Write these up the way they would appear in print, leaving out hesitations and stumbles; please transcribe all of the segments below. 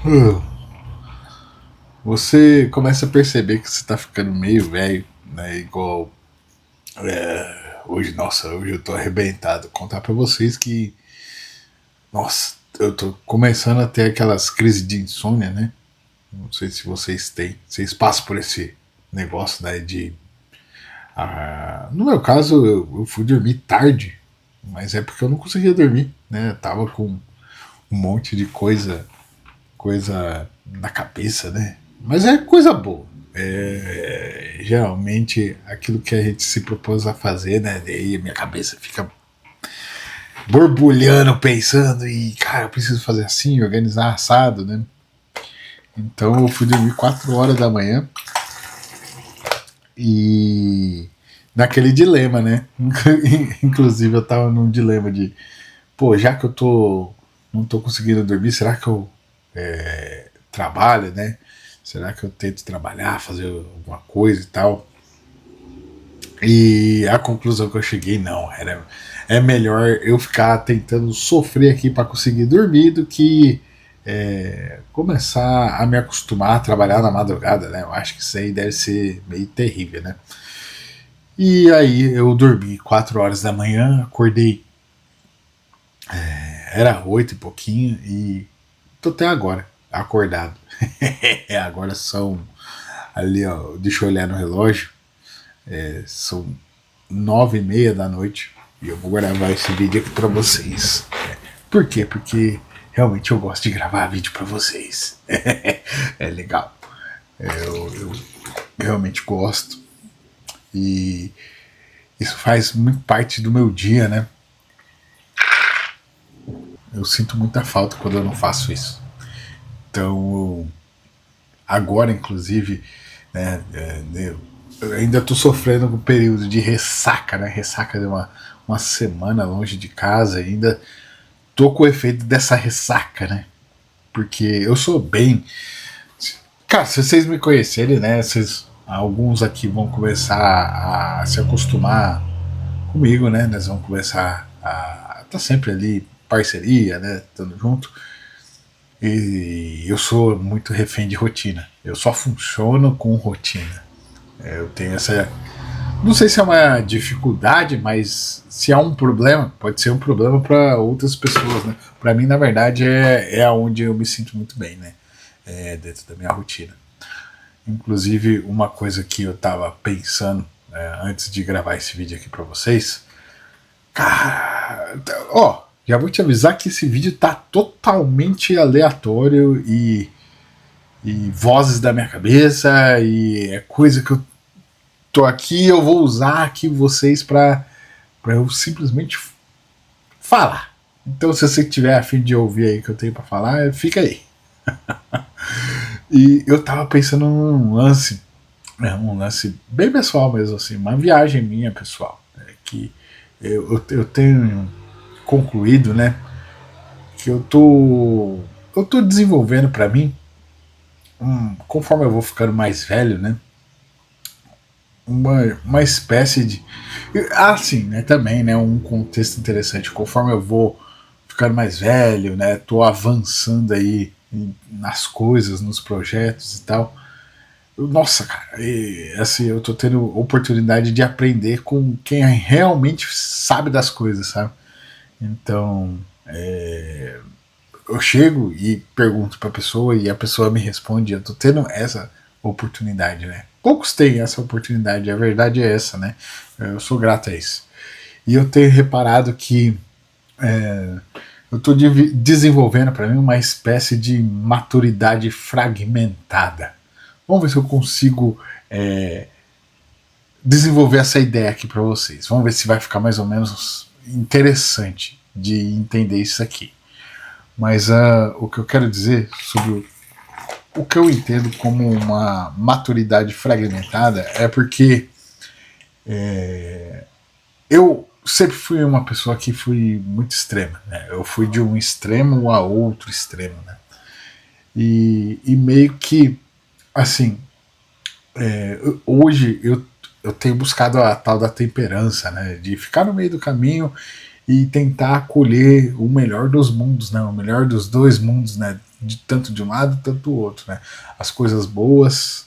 Hum. Você começa a perceber que você tá ficando meio velho, né? Igual. Hoje, nossa, hoje eu tô arrebentado. Contar pra vocês que. Nossa, eu tô começando a ter aquelas crises de insônia, né? Não sei se vocês têm. Vocês passam por esse negócio, né? No meu caso, eu fui dormir tarde, mas é porque eu não conseguia dormir, né? Eu tava com um monte de coisa na cabeça, né? Mas é coisa boa. Geralmente aquilo que a gente se propôs a fazer, né? Daí a minha cabeça fica borbulhando, pensando, e cara, eu preciso fazer assim, organizar assado, né? Então eu fui dormir 4 horas da manhã e naquele dilema, né? Inclusive eu tava num dilema de, pô, já que eu tô não tô conseguindo dormir, será que eu trabalho, né? Será que eu tento trabalhar, fazer alguma coisa e tal? E a conclusão que eu cheguei, não, é melhor eu ficar tentando sofrer aqui para conseguir dormir do que começar a me acostumar a trabalhar na madrugada, né? Eu acho que isso aí deve ser meio terrível, né? E aí eu dormi 4 horas da manhã, acordei, era 8 e pouquinho e tô até agora acordado. Agora são ali, ó, deixa eu olhar no relógio, são 9h30 da noite e eu vou gravar esse vídeo aqui pra vocês. Por quê? Porque realmente eu gosto de gravar vídeo pra vocês. É legal. Eu realmente gosto e isso faz muito parte do meu dia, né? Eu sinto muita falta quando eu não faço isso. Então, agora, inclusive, né, eu ainda tô sofrendo com o período de ressaca, né? Ressaca de uma semana longe de casa, ainda tô com o efeito dessa ressaca, né? Porque eu sou bem. Cara, se vocês me conhecerem, né? Alguns aqui vão começar a se acostumar comigo, né? Nós vamos começar a tá sempre ali, parceria, né? Estando junto. E eu sou muito refém de rotina. Eu só funciono com rotina. Eu tenho essa. Não sei se é uma dificuldade, mas se há um problema, pode ser um problema para outras pessoas, né? Para mim, na verdade, é onde eu me sinto muito bem, né? Dentro da minha rotina. Inclusive, uma coisa que eu tava pensando antes de gravar esse vídeo aqui para vocês. Cara, ó, já vou te avisar que esse vídeo tá totalmente aleatório e vozes da minha cabeça e é coisa que eu tô aqui eu vou usar aqui vocês para eu simplesmente falar. Então, se você tiver a fim de ouvir aí que eu tenho para falar, fica aí. E eu tava pensando num lance, um lance bem pessoal mesmo, assim, uma viagem minha pessoal, que eu tenho concluído, né, que eu tô desenvolvendo para mim, conforme eu vou ficando mais velho, né, uma espécie de. Ah, sim, né? Também, né? Um contexto interessante. Conforme eu vou ficando mais velho, né? Tô avançando aí nas coisas, nos projetos e tal. Nossa, cara, assim, eu tô tendo oportunidade de aprender com quem realmente sabe das coisas, sabe? Então, eu chego e pergunto pra pessoa e a pessoa me responde. Eu tô tendo essa oportunidade, né? Poucos têm essa oportunidade, a verdade é essa, né? Eu sou grato a isso. E eu tenho reparado que eu estou desenvolvendo para mim uma espécie de maturidade fragmentada. Vamos ver se eu consigo desenvolver essa ideia aqui para vocês. Vamos ver se vai ficar mais ou menos interessante de entender isso aqui. Mas o que eu quero dizer sobre o que eu entendo como uma maturidade fragmentada é porque eu sempre fui uma pessoa que fui muito extrema, né? Eu fui de um extremo a outro extremo, né? E meio que, assim, hoje eu tenho buscado a tal da temperança, né? De ficar no meio do caminho e tentar acolher o melhor dos mundos, né? O melhor dos dois mundos, né? tanto de um lado, tanto do outro, né? As coisas boas,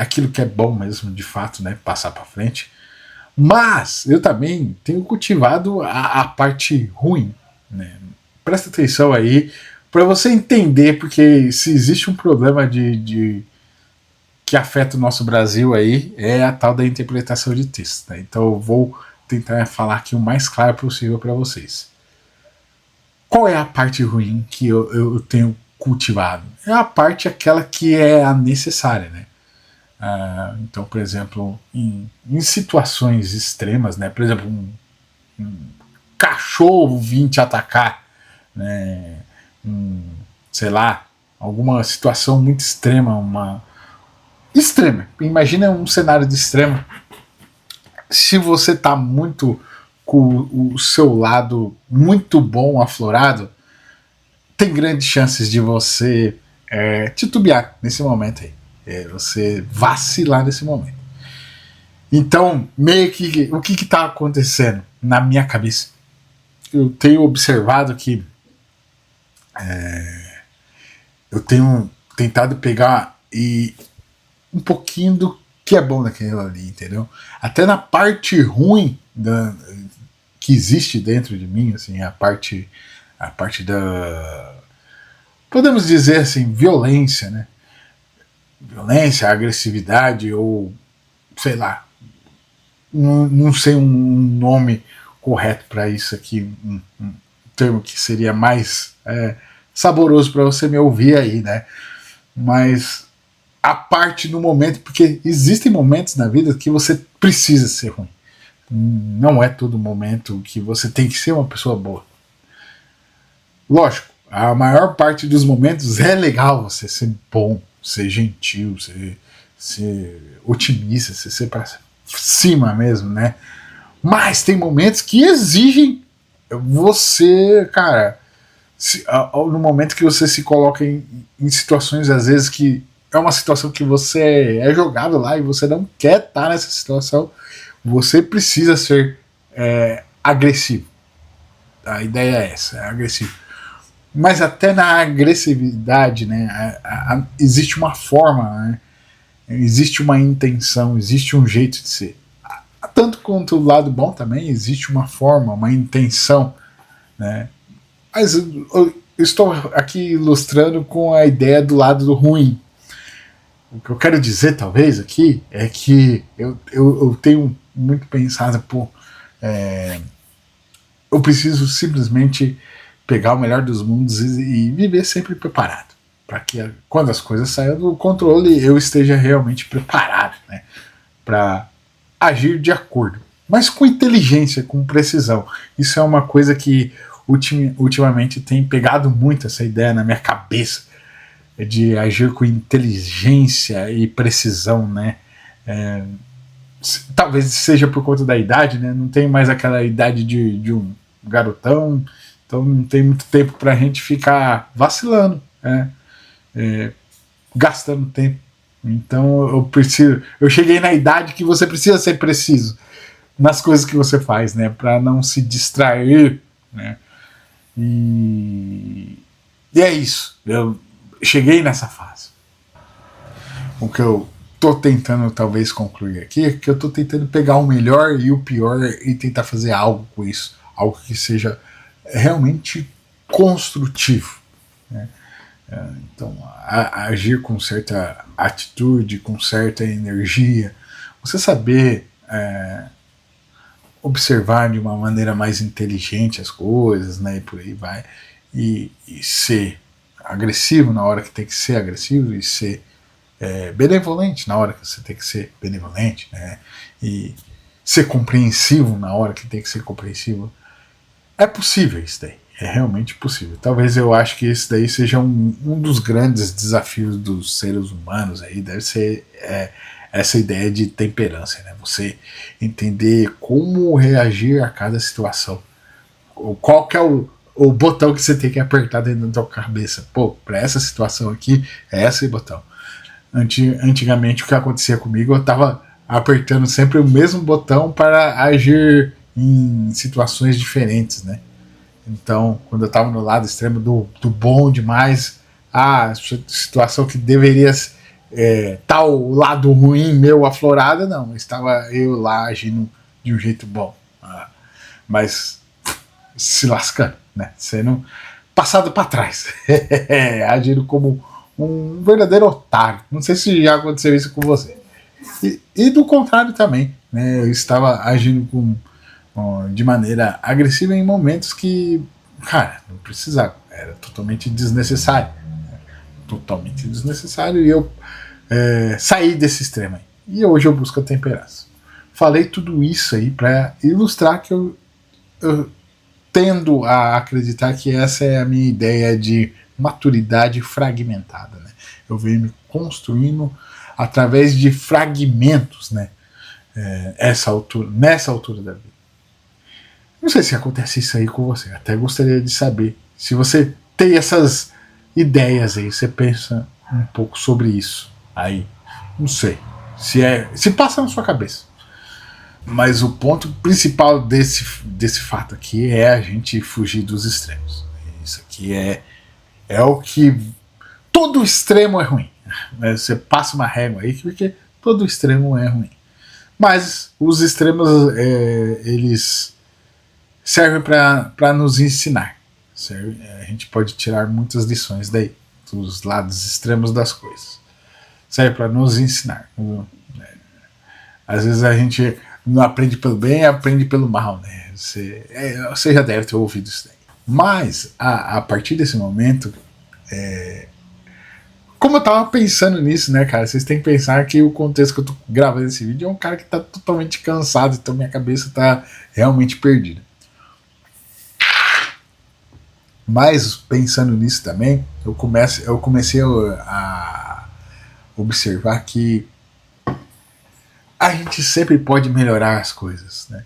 aquilo que é bom mesmo, de fato, né? Passar para frente. Mas eu também tenho cultivado a parte ruim, né? Presta atenção aí para você entender, porque se existe um problema que afeta o nosso Brasil aí, é a tal da interpretação de texto, né? Então eu vou tentar falar aqui o mais claro possível para vocês. Qual é a parte ruim que eu tenho cultivado? É a parte aquela que é a necessária, né? Então, por exemplo, em situações extremas, né? Por exemplo, um cachorro vir te atacar, né? Sei lá, alguma situação muito extrema, extrema. Imagina um cenário de extremo. Se você está muito com o seu lado muito bom aflorado, tem grandes chances de você titubear nesse momento aí. Você vacilar nesse momento. Então, meio que o que está acontecendo na minha cabeça? Eu tenho observado que eu tenho tentado pegar um pouquinho do que é bom daquilo ali, entendeu? Até na parte ruim que existe dentro de mim, assim, a parte da, podemos dizer assim, violência, né? Violência, agressividade, ou sei lá, não sei um nome correto para isso aqui, um termo que seria mais saboroso para você me ouvir aí, né? Mas a parte no momento, porque existem momentos na vida que você precisa ser ruim. Não é todo momento que você tem que ser uma pessoa boa. Lógico, a maior parte dos momentos é legal você ser bom, ser gentil, ser otimista, ser pra cima mesmo, né? Mas tem momentos que exigem você, cara, no momento que você se coloca em situações, às vezes, que é uma situação que você é jogado lá e você não quer estar nessa situação, você precisa ser agressivo. A ideia é essa, é agressivo. Mas até na agressividade, né, existe uma forma, né, existe uma intenção, existe um jeito de ser. Tanto quanto o lado bom também, existe uma forma, uma intenção, né? Mas eu estou aqui ilustrando com a ideia do lado do ruim. O que eu quero dizer, talvez, aqui, é que eu tenho muito pensado, eu preciso simplesmente pegar o melhor dos mundos e viver sempre preparado. Para que quando as coisas saiam do controle, eu esteja realmente preparado, né? Para agir de acordo. Mas com inteligência, com precisão. Isso é uma coisa que ultimamente tem pegado muito essa ideia na minha cabeça, de agir com inteligência e precisão, né? Talvez seja por conta da idade, né? Não tem mais aquela idade de um garotão, então não tem muito tempo para a gente ficar vacilando, né? Gastando tempo. Então eu cheguei na idade que você precisa ser preciso nas coisas que você faz, né? Para não se distrair, né? E é isso. Eu cheguei nessa fase. O que eu tô tentando talvez concluir aqui é que eu tô tentando pegar o melhor e o pior e tentar fazer algo com isso, algo que seja realmente construtivo, né? Então, agir com certa atitude, com certa energia, você saber observar de uma maneira mais inteligente as coisas, né, e por aí vai, e ser agressivo na hora que tem que ser agressivo, e ser benevolente na hora que você tem que ser benevolente, né, e ser compreensivo na hora que tem que ser compreensivo. É possível isso daí, é realmente possível. Talvez eu acho que esse daí seja um dos grandes desafios dos seres humanos aí, deve ser essa ideia de temperança, né? Você entender como reagir a cada situação. Qual que é o botão que você tem que apertar dentro da tua cabeça. Para essa situação aqui, é esse botão. Antigamente o que acontecia comigo, eu estava apertando sempre o mesmo botão para agir em situações diferentes, né? Então, quando eu estava no lado extremo do bom demais, a situação que deveria tal lado ruim meu aflorada, não, estava eu lá agindo de um jeito bom, mas se lascando, né? Sendo passado para trás, agindo como um verdadeiro otário. Não sei se já aconteceu isso com você. E do contrário também, né? Eu estava agindo de maneira agressiva em momentos que, cara, não precisava, era totalmente desnecessário. Totalmente desnecessário, e eu saí desse extremo aí. E hoje eu busco a temperança. Falei tudo isso aí para ilustrar que eu tendo a acreditar que essa é a minha ideia de maturidade fragmentada, né? Eu venho me construindo através de fragmentos, né? Nessa altura da vida. Não sei se acontece isso aí com você. Até gostaria de saber se você tem essas ideias aí, você pensa um pouco sobre isso aí. Não sei se passa na sua cabeça. Mas o ponto principal desse fato aqui é a gente fugir dos extremos. Isso aqui é o que... Todo extremo é ruim. Você passa uma régua aí, porque todo extremo é ruim. Mas os extremos, eles servem para nos ensinar. A gente pode tirar muitas lições daí, dos lados extremos das coisas. Serve para nos ensinar. Às vezes a gente não aprende pelo bem, aprende pelo mal, né? Você já deve ter ouvido isso daí. Mas, a partir desse momento, como eu tava pensando nisso, né, cara? Vocês têm que pensar que o contexto que eu tô gravando esse vídeo é um cara que tá totalmente cansado, então minha cabeça tá realmente perdida. Mas, pensando nisso também, eu comecei a observar que a gente sempre pode melhorar as coisas, né?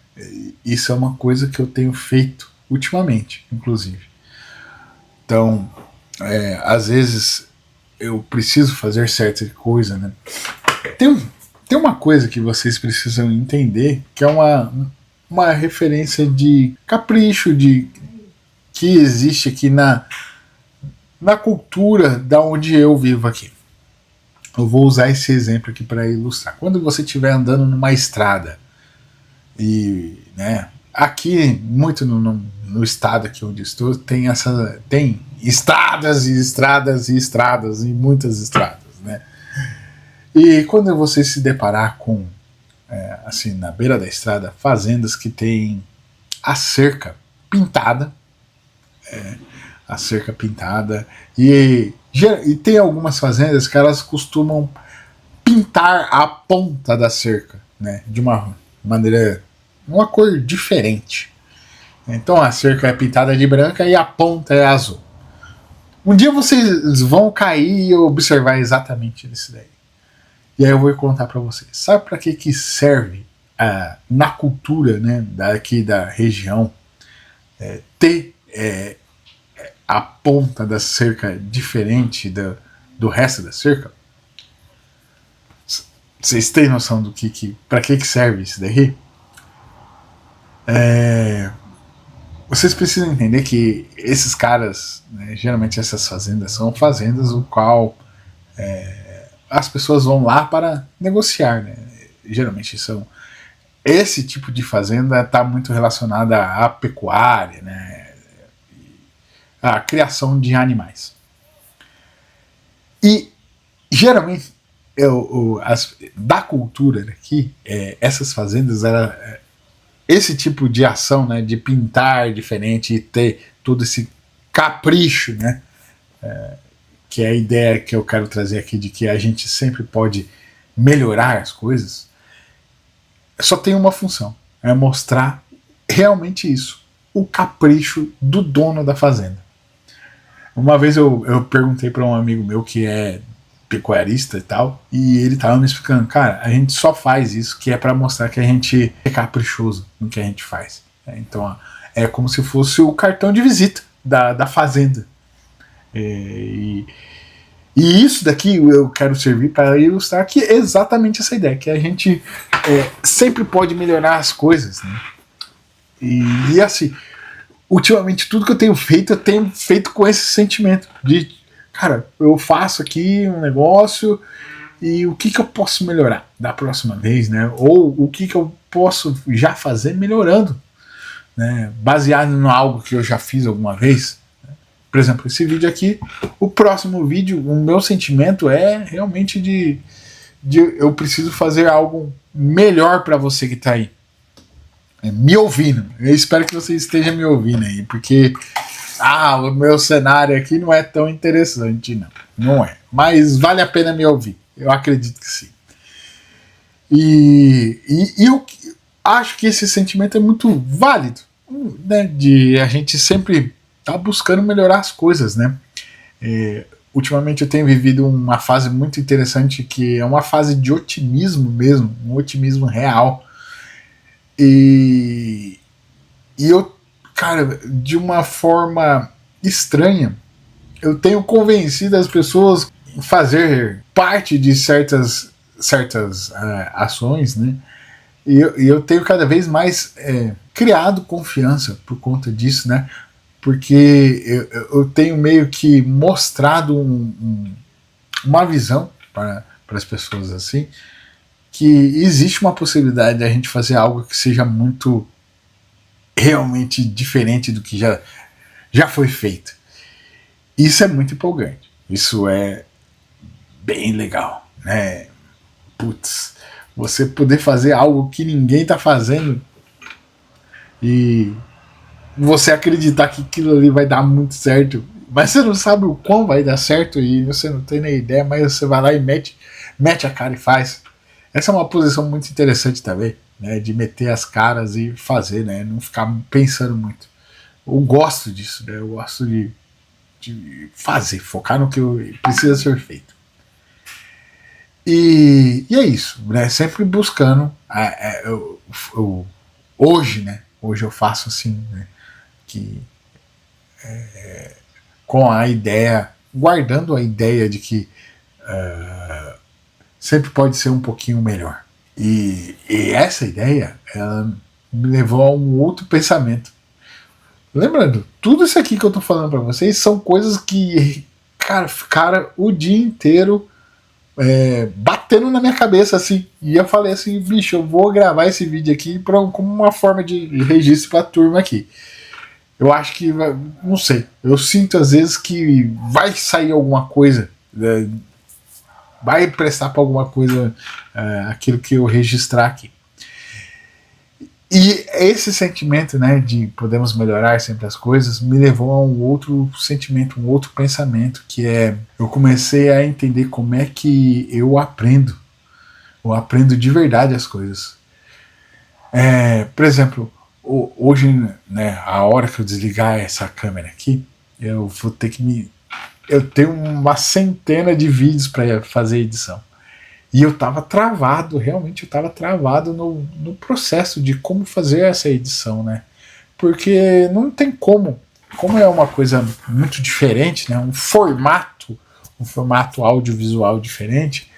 Isso é uma coisa que eu tenho feito ultimamente, inclusive. Então, às vezes eu preciso fazer certa coisa, né? Tem uma coisa que vocês precisam entender, que é uma referência de capricho que existe aqui na cultura da onde eu vivo aqui. Eu vou usar esse exemplo aqui para ilustrar. Quando você estiver andando numa estrada, e, né, aqui, muito no estado aqui onde estou, tem estradas e estradas e estradas, e muitas estradas, né? E quando você se deparar com, assim, na beira da estrada, fazendas que tem a cerca pintada, e tem algumas fazendas que elas costumam pintar a ponta da cerca, né, de uma maneira, uma cor diferente. Então a cerca é pintada de branca e a ponta é azul. Um dia vocês vão cair e observar exatamente isso daí. E aí eu vou contar para vocês. Sabe para que serve na cultura, né, daqui da região, ter a ponta da cerca diferente do resto da cerca? Vocês têm noção do para que serve isso daí? Vocês precisam entender que esses caras, né, geralmente essas fazendas são fazendas no qual as pessoas vão lá para negociar, né? Geralmente esse tipo de fazenda está muito relacionada à pecuária, né, a criação de animais. E geralmente da cultura daqui, essas fazendas, esse tipo de ação, né, de pintar diferente e ter todo esse capricho, né, que é a ideia que eu quero trazer aqui, de que a gente sempre pode melhorar as coisas, só tem uma função: é mostrar realmente isso, o capricho do dono da fazenda. Uma vez eu perguntei para um amigo meu que é pecuarista e tal, e ele tava me explicando: cara, a gente só faz isso que é para mostrar que a gente é caprichoso no que a gente faz. Então é como se fosse o cartão de visita da fazenda. E isso daqui eu quero servir para ilustrar que é exatamente essa ideia, que a gente sempre pode melhorar as coisas, né? E assim, ultimamente tudo que eu tenho feito com esse sentimento de, cara, eu faço aqui um negócio e o que eu posso melhorar da próxima vez, né? Ou o que eu posso já fazer melhorando, né? Baseado em algo que eu já fiz alguma vez. Por exemplo, esse vídeo aqui, o próximo vídeo, o meu sentimento é realmente de eu preciso fazer algo melhor para você que está aí me ouvindo. Eu espero que você esteja me ouvindo aí, porque o meu cenário aqui não é tão interessante, não é. Mas vale a pena me ouvir, eu acredito que sim. E eu acho que esse sentimento é muito válido, né, de a gente sempre estar buscando melhorar as coisas, né? Ultimamente eu tenho vivido uma fase muito interessante, que é uma fase de otimismo mesmo, um otimismo real. E eu, cara, de uma forma estranha, eu tenho convencido as pessoas a fazer parte de certas ações, né? E eu tenho cada vez mais criado confiança por conta disso, né? Porque eu tenho meio que mostrado uma visão para as pessoas assim, que existe uma possibilidade de a gente fazer algo que seja muito realmente diferente do que já foi feito. Isso é muito empolgante. Isso é bem legal, né? Putz, você poder fazer algo que ninguém está fazendo e você acreditar que aquilo ali vai dar muito certo, mas você não sabe o quão vai dar certo e você não tem nem ideia, mas você vai lá e mete a cara e faz. Essa é uma posição muito interessante também, né, de meter as caras e fazer, né, não ficar pensando muito. Eu gosto disso, né, eu gosto de fazer, focar no que precisa ser feito. E é isso, né, sempre buscando. Hoje, né, hoje eu faço assim, né, que com a ideia, guardando a ideia de que sempre pode ser um pouquinho melhor. E essa ideia, ela me levou a um outro pensamento. Lembrando, tudo isso aqui que eu tô falando para vocês são coisas que, cara, ficaram o dia inteiro batendo na minha cabeça, assim. E eu falei assim, bicho, eu vou gravar esse vídeo aqui como uma forma de registro pra turma aqui. Eu acho que, não sei, eu sinto às vezes que vai sair alguma coisa, vai prestar para alguma coisa aquilo que eu registrar aqui. E esse sentimento, né, de podemos melhorar sempre as coisas, me levou a um outro sentimento, um outro pensamento, que é, eu comecei a entender como é que eu aprendo de verdade as coisas. Por exemplo, hoje, né, a hora que eu desligar essa câmera aqui, eu vou ter que eu tenho uma centena de vídeos para fazer edição. E eu estava travado, realmente eu estava travado no processo de como fazer essa edição, né? Porque não tem como é uma coisa muito diferente, né? Um formato audiovisual diferente,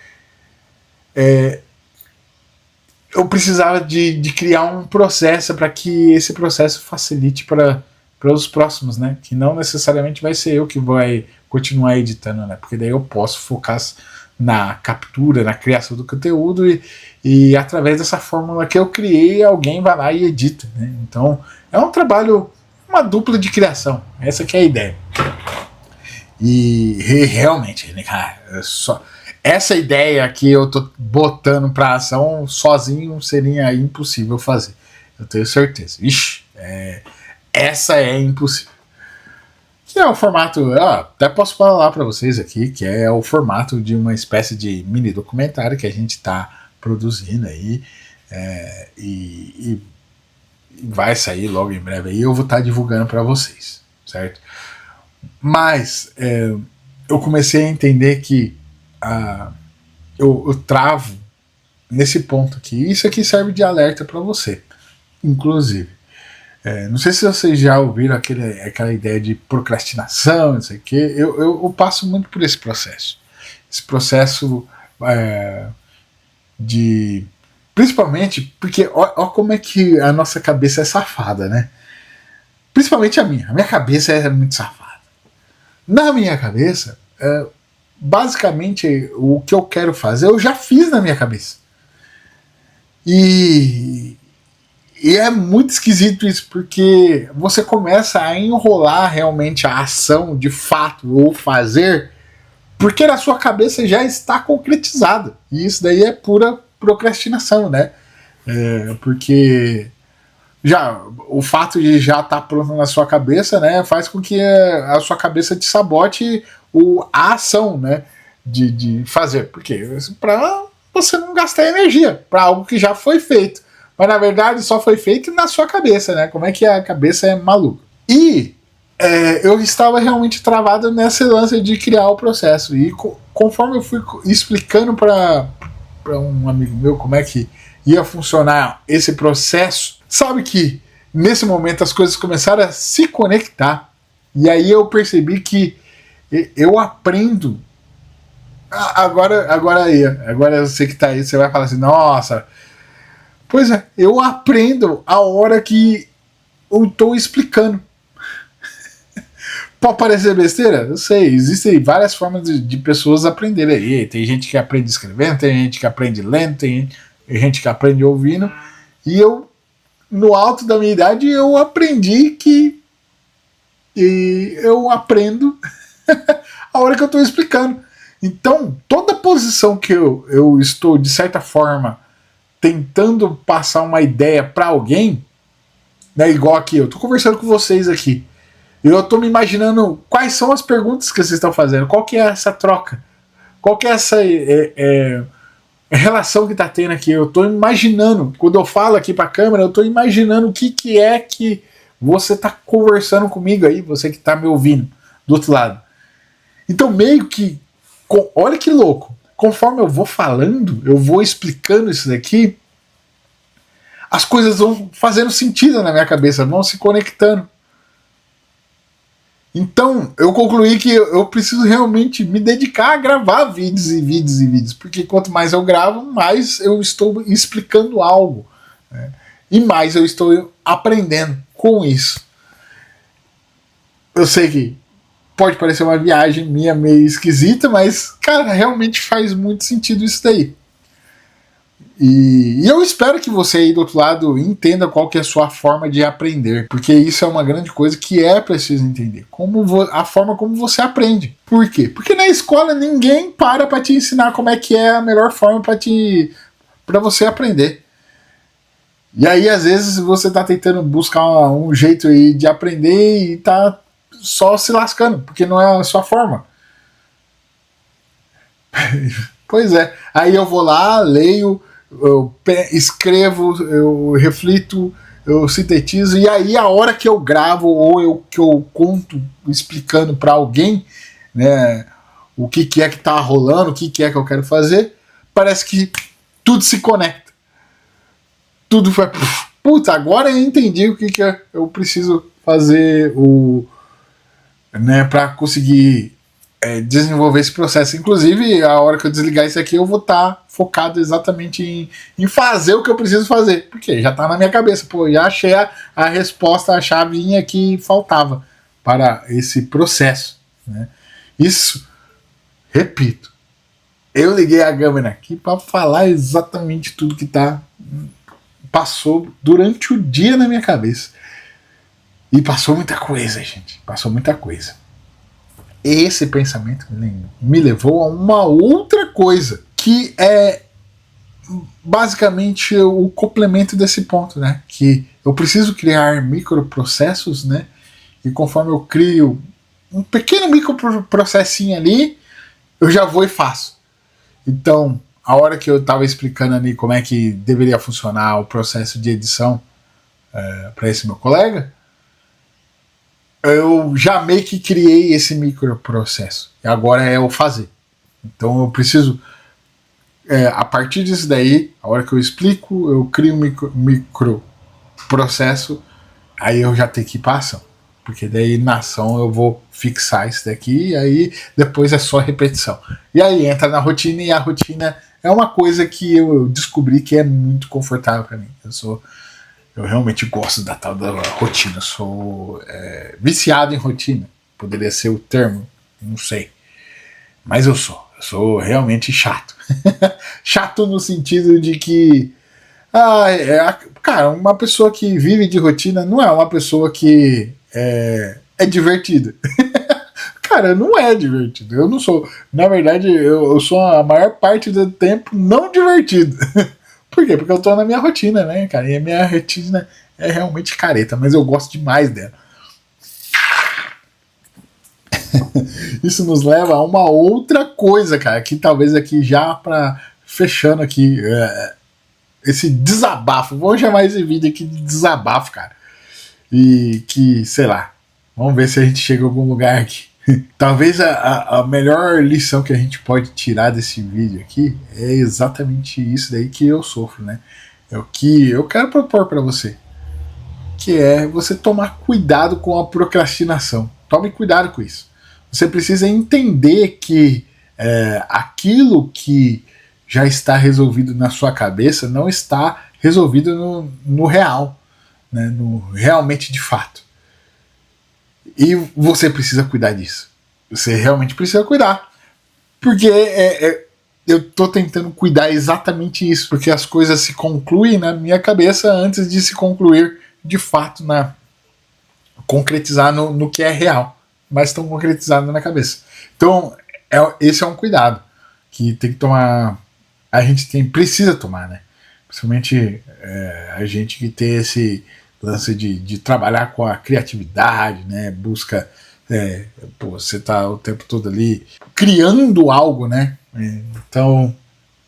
eu precisava de criar um processo para que esse processo facilite para os próximos, né? Que não necessariamente vai ser eu que vai continuar editando, né? Porque daí eu posso focar na captura, na criação do conteúdo e através dessa fórmula que eu criei, alguém vai lá e edita, né? Então é um trabalho, uma dupla de criação, essa que é a ideia. E realmente, né, cara, essa ideia que eu tô botando pra ação sozinho seria impossível fazer, eu tenho certeza. Ixi, essa é impossível. Que é o formato, até posso falar para vocês aqui, que é o formato de uma espécie de mini documentário que a gente está produzindo aí, e vai sair logo em breve aí, eu vou estar divulgando para vocês, certo? Mas eu comecei a entender que eu travo nesse ponto aqui. Isso aqui serve de alerta para você, inclusive. Não sei se vocês já ouviram aquela ideia de procrastinação, não sei o quê. Eu passo muito por esse processo. Esse processo de... Principalmente porque olha como é que a nossa cabeça é safada, né? Principalmente a minha cabeça é muito safada. Na minha cabeça, basicamente o que eu quero fazer eu já fiz na minha cabeça. E é muito esquisito isso, porque você começa a enrolar realmente a ação de fato ou fazer, porque na sua cabeça já está concretizado. E isso daí é pura procrastinação, né? Porque já o fato de já estar pronto na sua cabeça, né, faz com que a sua cabeça te sabote a ação, né, de fazer. Por quê? Para você não gastar energia para algo que já foi feito. Mas na verdade só foi feito na sua cabeça, né? Como é que a cabeça é maluca. E eu estava realmente travado nesse lance de criar o processo. E conforme eu fui explicando para um amigo meu como é que ia funcionar esse processo, sabe que nesse momento as coisas começaram a se conectar. E aí eu percebi que eu aprendo. Agora você que tá aí, você vai falar assim, nossa. Pois é, eu aprendo a hora que eu estou explicando. Pode parecer besteira? Eu sei, existem várias formas de pessoas aprenderem. E tem gente que aprende escrevendo, tem gente que aprende lendo, tem gente que aprende ouvindo. E eu, no alto da minha idade, eu aprendi que eu aprendo a hora que eu estou explicando. Então, toda posição que eu estou, de certa forma, tentando passar uma ideia para alguém, né, igual aqui, eu tô conversando com vocês aqui, eu tô me imaginando quais são as perguntas que vocês estão fazendo, qual que é essa troca, qual que é essa relação que tá tendo aqui, eu tô imaginando, quando eu falo aqui pra câmera, eu tô imaginando o que é que você tá conversando comigo aí, você que tá me ouvindo do outro lado. Então meio que, olha que louco, conforme eu vou falando, eu vou explicando isso daqui, as coisas vão fazendo sentido na minha cabeça, vão se conectando. Então, eu concluí que eu preciso realmente me dedicar a gravar vídeos e vídeos e vídeos, porque quanto mais eu gravo, mais eu estou explicando algo, né? E mais eu estou aprendendo com isso. Eu sei que pode parecer uma viagem minha meio esquisita, mas, cara, realmente faz muito sentido isso daí. E eu espero que você aí do outro lado entenda qual que é a sua forma de aprender, porque isso é uma grande coisa que é preciso entender, a forma como você aprende. Por quê? Porque na escola ninguém para te ensinar como é que é a melhor forma para você aprender. E aí às vezes você tá tentando buscar um jeito aí de aprender e tá só se lascando, porque não é a sua forma. Pois é, aí eu vou lá, leio, eu escrevo, eu reflito, eu sintetizo, e aí a hora que eu gravo ou que eu conto explicando para alguém, né, o que é que tá rolando, o que é que eu quero fazer, parece que tudo se conecta. Tudo foi, puta, agora eu entendi o que eu preciso fazer né, para conseguir desenvolver esse processo. Inclusive, a hora que eu desligar isso aqui, eu vou estar focado exatamente em fazer o que eu preciso fazer, porque já está na minha cabeça. Pô, já achei a resposta, a chavinha que faltava para esse processo, né? Isso, repito, eu liguei a câmera aqui para falar exatamente tudo que passou durante o dia na minha cabeça. E passou muita coisa, gente. Passou muita coisa. Esse pensamento me levou a uma outra coisa, que é basicamente o complemento desse ponto, né? Que eu preciso criar microprocessos, né? E conforme eu crio um pequeno microprocessinho ali, eu já vou e faço. Então, a hora que eu estava explicando ali como é que deveria funcionar o processo de edição para esse meu colega, eu já meio que criei esse microprocesso. E agora é o fazer. Então eu preciso, a partir disso daí, a hora que eu explico, eu crio um microprocesso, aí eu já tenho que ir para ação. Porque daí na ação eu vou fixar isso daqui, e aí depois é só repetição. E aí entra na rotina, e a rotina é uma coisa que eu descobri que é muito confortável para mim. Eu realmente gosto da tal da rotina. Eu sou viciado em rotina. Poderia ser o termo, não sei. Mas eu sou. Eu sou realmente chato. Chato no sentido de que cara, uma pessoa que vive de rotina não é uma pessoa que é divertida. Cara, não é divertido. Eu não sou. Na verdade, eu sou a maior parte do tempo não divertido. Por quê? Porque eu tô na minha rotina, né, cara? E a minha rotina é realmente careta, mas eu gosto demais dela. Isso nos leva a uma outra coisa, cara, que talvez aqui já pra fechando aqui esse desabafo, vou chamar esse vídeo aqui de desabafo, cara. E que, sei lá, vamos ver se a gente chega a algum lugar aqui. Talvez a melhor lição que a gente pode tirar desse vídeo aqui é exatamente isso daí que eu sofro, né? É o que eu quero propor para você, que é você tomar cuidado com a procrastinação. Tome cuidado com isso. Você precisa entender que aquilo que já está resolvido na sua cabeça não está resolvido no real, né? No realmente de fato. E você precisa cuidar disso. Você realmente precisa cuidar. Porque eu tô tentando cuidar exatamente isso. Porque as coisas se concluem na minha cabeça antes de se concluir de fato concretizar no que é real. Mas estão concretizados na cabeça. Então, esse é um cuidado que tem que tomar. A gente precisa tomar, né? Principalmente a gente que tem esse lance de trabalhar com a criatividade, né? Busca. Você tá o tempo todo ali criando algo, né? Então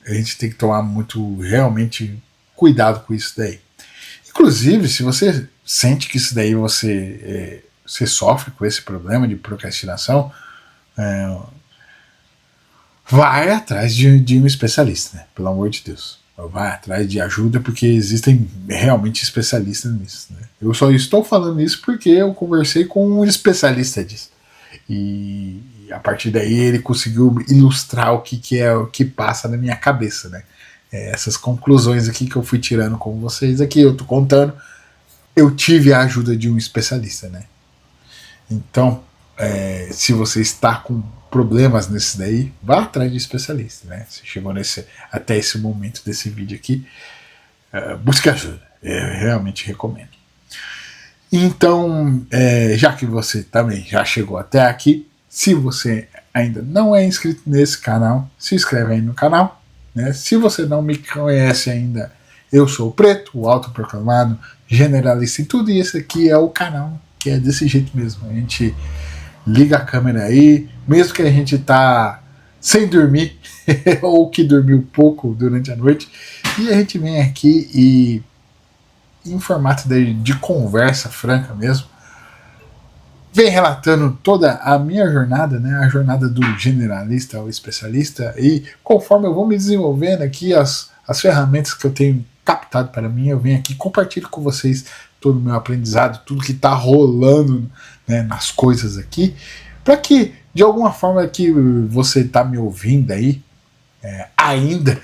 a gente tem que tomar muito realmente cuidado com isso daí. Inclusive, se você sente que isso daí você sofre com esse problema de procrastinação, vai atrás de um especialista, né? Pelo amor de Deus. Vai atrás de ajuda, porque existem realmente especialistas nisso, né? Eu só estou falando isso porque eu conversei com um especialista disso. E a partir daí ele conseguiu ilustrar o que é o que passa na minha cabeça, né? Essas conclusões aqui que eu fui tirando com vocês aqui, eu tô contando, eu tive a ajuda de um especialista, né? Então, se você está com problemas nesse daí, vá atrás de especialista, né? Se chegou até esse momento desse vídeo aqui, busque ajuda. Eu realmente recomendo. Então, já que você também já chegou até aqui, se você ainda não é inscrito nesse canal, se inscreve aí no canal, né? Se você não me conhece ainda, eu sou o Preto, o autoproclamado generalista em tudo, e esse aqui é o canal que é desse jeito mesmo. A gente liga a câmera aí, mesmo que a gente tá sem dormir, ou que dormiu pouco durante a noite, e a gente vem aqui e em formato de conversa franca mesmo, vem relatando toda a minha jornada, né, a jornada do generalista ao especialista, e conforme eu vou me desenvolvendo aqui, as ferramentas que eu tenho captado para mim, eu venho aqui, compartilho com vocês todo o meu aprendizado, tudo que está rolando, né, nas coisas aqui, para que, de alguma forma que você está me ouvindo aí, ainda,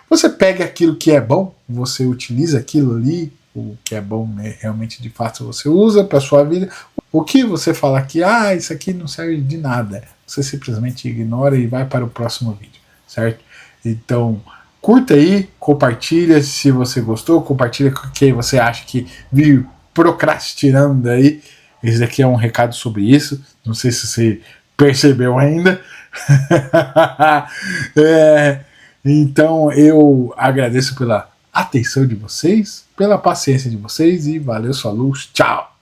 você pega aquilo que é bom, você utiliza aquilo ali, o que é bom, né, realmente de fato você usa para sua vida. O que você falar que isso aqui não serve de nada, você simplesmente ignora e vai para o próximo vídeo, certo? Então, curta aí, compartilha se você gostou, compartilha com quem você acha que viu procrastinando aí. Esse daqui é um recado sobre isso, não sei se você percebeu ainda. Então eu agradeço pela atenção de vocês, pela paciência de vocês e valeu, sua luz, tchau!